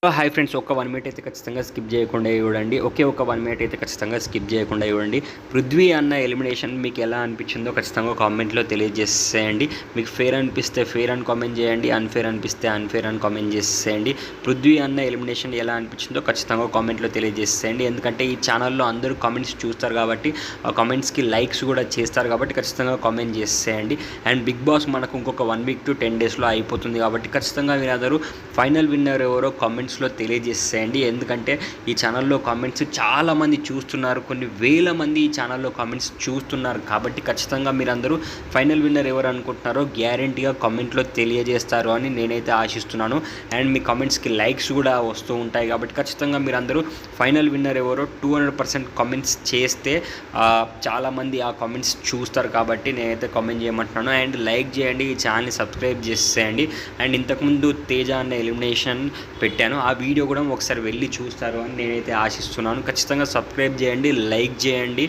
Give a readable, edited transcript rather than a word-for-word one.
Hi friends, ఒక్క 1 minute అయితే ఖచ్చితంగా స్కిప్ చేయకుండా చూడండి. ఒక 1 మినిట్ అయితే ఖచ్చితంగా స్కిప్ చేయకుండా చూడండి. పృథ్వీ అన్న ఎలిమినేషన్ మీకు ఎలా అనిపించిందో ఖచ్చితంగా కామెంట్లో తెలియజేసేయండి. మీకు ఫెయిర్ అనిపిస్తే ఫెయిర్ అని కామెంట్ చేయండి, అన్ఫేర్ అనిపిస్తే అన్ఫేర్ అని కామెంట్ చేసేయండి. పృథ్వీ అన్న ఎలిమినేషన్ ఎలా అనిపించిందో ఖచ్చితంగా కామెంట్లో తెలియజేసేయండి. ఎందుకంటే ఈ ఛానల్లో అందరూ కామెంట్స్ చూస్తారు కాబట్టి, ఆ కామెంట్స్కి లైక్స్ కూడా చేస్తారు కాబట్టి ఖచ్చితంగా కామెంట్ చేసేయండి. అండ్ బిగ్ బాస్ మనకు ఇంకొక 1 వీక్ టు 10 డేస్లో అయిపోతుంది కాబట్టి ఖచ్చితంగా మీరందరూ ఫైనల్ విన్నర్ ఎవరో కామెంట్స్లో తెలియజేసేయండి. ఎందుకంటే ఈ ఛానల్లో కామెంట్స్ చాలామంది చూస్తున్నారు, కొన్ని వేల మంది ఈ ఛానల్లో కామెంట్స్ చూస్తున్నారు కాబట్టి ఖచ్చితంగా మీరందరూ ఫైనల్ విన్నర్ ఎవరు అనుకుంటున్నారో గ్యారెంటీగా కామెంట్లో తెలియజేస్తారు అని నేనైతే ఆశిస్తున్నాను. అండ్ మీ కామెంట్స్కి లైక్స్ కూడా వస్తూ ఉంటాయి కాబట్టి ఖచ్చితంగా మీరందరూ ఫైనల్ విన్నర్ ఎవరో 200% కామెంట్స్ చేస్తే చాలామంది ఆ కామెంట్స్ చూస్తారు కాబట్టి నేనైతే కామెంట్ చేయమంటున్నాను. అండ్ లైక్ చేయండి, ఈ ఛానల్ని సబ్స్క్రైబ్ చేసేయండి. అండ్ ఇంతకుముందు తేజ అనే ఎలిమినేషన్ పెట్టాను, ఆ వీడియో కూడా ఒకసారి వెళ్ళి చూస్తారు అని నేనైతే ఆశిస్తున్నాను. ఖచ్చితంగా సబ్స్క్రైబ్ చేయండి, లైక్ చేయండి.